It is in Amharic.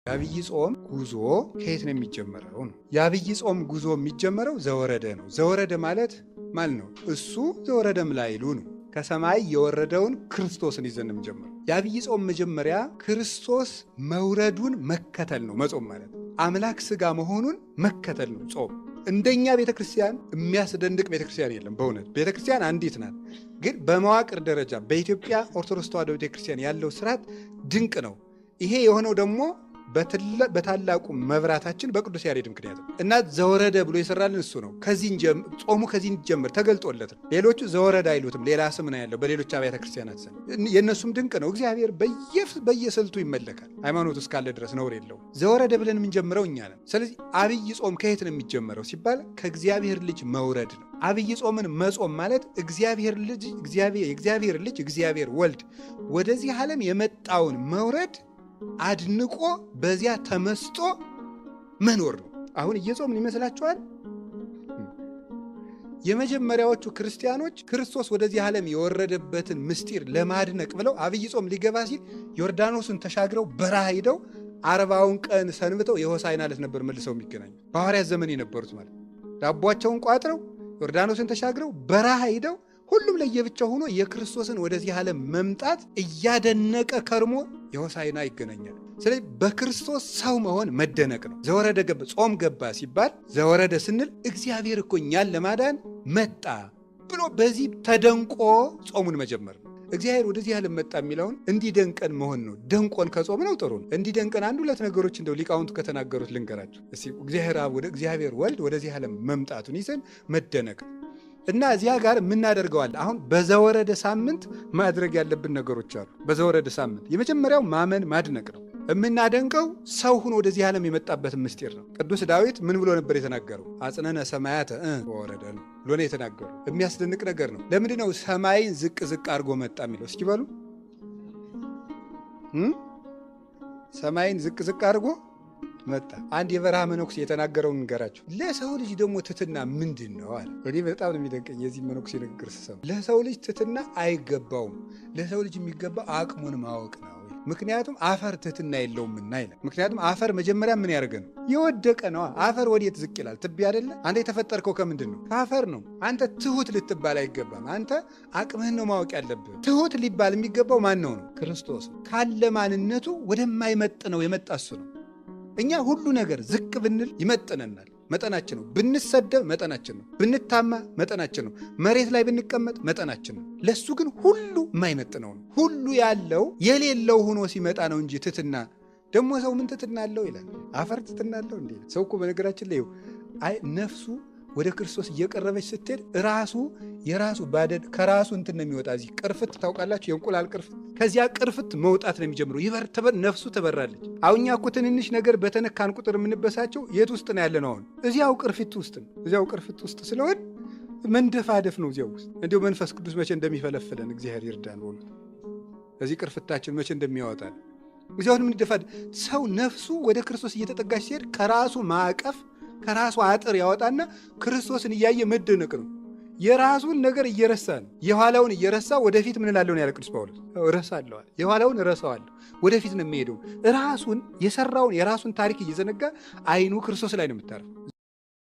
የአብይ ጾም ጉዞ ከየት ነው የሚጀመረው? የአብይ ጾም ጉዞ የሚጀመረው ዘወረደ ነው። ዘወረደ ማለት ነው እሱ ዘወረደም ላይሉ ነው። ከሰማይ የወረደውን ክርስቶስን ይዘን የምንጀምረው። የአብይ ጾም መጀመሪያ ክርስቶስ መውረዱን መከተል ነው። መጾም ማለት አምላክ ሥጋ መሆኑን መከተል ነው ጾም። እንደኛ ቤተክርስቲያን የሚያስደንቅ ቤተክርስቲያን የለም። በእውነት ቤተክርስቲያን አንዲት ናት። ግን በመዋቅር ደረጃ በኢትዮጵያ ኦርቶዶክስ ተዋሕዶ ቤተክርስቲያን ያለው ስርዓት ድንቅ ነው። ይሄ የሆነው ደግሞ በታላቁ መብራታችን በቅዱስ ያሬድ ምክንያት ነው እና ዘወረደ ብሎ የሰራልን እሱ ነው። ጾሙ ከዚህ እንጀምር ተገልጦለት ነው። ሌሎቹ ዘወረደ አይሉትም፣ ሌላ ስም ነው ያለው በሌሎች አብያተ ክርስቲያናት ስም። የእነሱም ድንቅ ነው። እግዚአብሔር በየስልቱ ይመለካል። ሃይማኖት እስካለ ድረስ ነውር የለውም። ዘወረደ ብለን የምንጀምረው እኛ ነን። ስለዚህ አብይ ጾም ከየት ነው የሚጀመረው ሲባል ከእግዚአብሔር ልጅ መውረድ ነው። አብይ ጾምን መጾም ማለት የእግዚአብሔር ልጅ እግዚአብሔር ወልድ ወደዚህ ዓለም የመጣውን መውረድ አድንቆ በዚያ ተመስጦ መኖር ነው። አሁን እየጾምን ይመስላችኋል? የመጀመሪያዎቹ ክርስቲያኖች ክርስቶስ ወደዚህ ዓለም የወረደበትን ምስጢር ለማድነቅ ብለው አብይ ጾም ሊገባ ሲል ዮርዳኖስን ተሻግረው በረሃ ሂደው 40ውን ቀን ሰንብተው የሆሳዕና ዕለት ነበር መልሰው የሚገናኙ። በሐዋርያት ዘመን የነበሩት ማለት ዳቧቸውን ቋጥረው ዮርዳኖስን ተሻግረው በረሃ ሂደው ሁሉም ለየብቻው ሆኖ የክርስቶስን ወደዚህ ዓለም መምጣት እያደነቀ ከርሞ የሆሳዕና ይገናኛል። ስለዚህ በክርስቶስ ሰው መሆን መደነቅ ነው። ዘወረደ ገባ፣ ጾም ገባ ሲባል ዘወረደ ስንል እግዚአብሔር እኮ እኛን ለማዳን መጣ ብሎ በዚህ ተደንቆ ጾሙን መጀመር ነው። እግዚአብሔር ወደዚህ ዓለም መጣ የሚለውን እንዲደንቀን መሆን ነው። ደንቆን ከጾም ነው ጥሩ ነው። እንዲደንቀን አንድ ሁለት ነገሮች እንደው ሊቃውንቱ ከተናገሩት ልንገራቸው እስቲ። እግዚአብሔር ወልድ ወደዚህ ዓለም መምጣቱን ይዘን መደነቅ ነው እና እዚያ ጋር የምናደርገዋል። አሁን በዘወረደ ሳምንት ማድረግ ያለብን ነገሮች አሉ። በዘወረደ ሳምንት የመጀመሪያው ማመን ማድነቅ ነው። የምናደንቀው ሰው ሁኖ ወደዚህ ዓለም የመጣበትን ምስጢር ነው። ቅዱስ ዳዊት ምን ብሎ ነበር የተናገረው? አጽነነ ሰማያተ ወረደ ነው ብሎ ነው የተናገረው። የሚያስደንቅ ነገር ነው። ለምንድን ነው ሰማይን ዝቅ ዝቅ አድርጎ መጣ የሚለው? እስኪ በሉ። ሰማይን ዝቅ ዝቅ አድርጎ መጣ። አንድ የበረሃ መነኩሴ የተናገረውን ንገራችሁ። ለሰው ልጅ ደግሞ ትሕትና ምንድን ነው አለ። እኔ በጣም ነው የሚደንቀኝ የዚህ መነኩሴ ንግግር ስሰማ። ለሰው ልጅ ትሕትና አይገባውም። ለሰው ልጅ የሚገባው አቅሙን ማወቅ ነው። ምክንያቱም አፈር ትሕትና የለውምና ይላል። ምክንያቱም አፈር መጀመሪያ ምን ያደርገ ነው? የወደቀ ነው። አፈር ወዴት ዝቅ ይላል? ትቢያ አይደለ? አንተ የተፈጠርከው ከምንድን ነው? ከአፈር ነው። አንተ ትሑት ልትባል አይገባም። አንተ አቅምህን ነው ማወቅ ያለብህ። ትሑት ሊባል የሚገባው ማን ነው? ክርስቶስ ካለ ማንነቱ ወደማይመጥነው የመጣ እሱ ነው። እኛ ሁሉ ነገር ዝቅ ብንል ይመጥነናል፣ መጠናችን ነው። ብንሰደብ መጠናችን ነው። ብንታማ መጠናችን ነው። መሬት ላይ ብንቀመጥ መጠናችን ነው። ለሱ ግን ሁሉ የማይመጥነው ነው። ሁሉ ያለው የሌለው ሆኖ ሲመጣ ነው እንጂ ትሕትና ደግሞ ሰው ምን ትሕትና አለው ይላል። አፈር ትሕትና አለው እንዴ? ሰው እኮ በነገራችን ላይ ነፍሱ ወደ ክርስቶስ እየቀረበች ስትሄድ የራሱ ባደድ ከራሱ እንትን ነው የሚወጣ። እዚህ ቅርፍት ታውቃላችሁ? የእንቁላል ቅርፍት። ከዚያ ቅርፍት መውጣት ነው የሚጀምረው። ነፍሱ ትበራለች። አሁን እኛ እኮ ትንንሽ ነገር በተነካን ቁጥር የምንበሳቸው የት ውስጥ ነው ያለ ነው? አሁን እዚያው ቅርፊት ውስጥ ነው። እዚያው ቅርፊት ውስጥ ስለሆን መንደፋደፍ ነው እዚያው ውስጥ። እንዲሁ መንፈስ ቅዱስ መቼ እንደሚፈለፍለን እግዚአብሔር ይርዳን። ሆኖ እዚህ ቅርፍታችን መቼ እንደሚያወጣል እዚያውን የምንደፋደፍ ሰው ነፍሱ ወደ ክርስቶስ እየተጠጋች ሲሄድ ከራሱ ማዕቀፍ ከራሱ አጥር ያወጣና ክርስቶስን እያየ መደነቅ ነው። የራሱን ነገር እየረሳ ነው። የኋላውን እየረሳ ወደፊት ምን እላለሁ ያለ ቅዱስ ጳውሎስ፣ እረሳለዋል። የኋላውን እረሳዋለሁ፣ ወደፊት ነው የሚሄደው። ራሱን የሰራውን የራሱን ታሪክ እየዘነጋ አይኑ ክርስቶስ ላይ ነው የምታረፈው።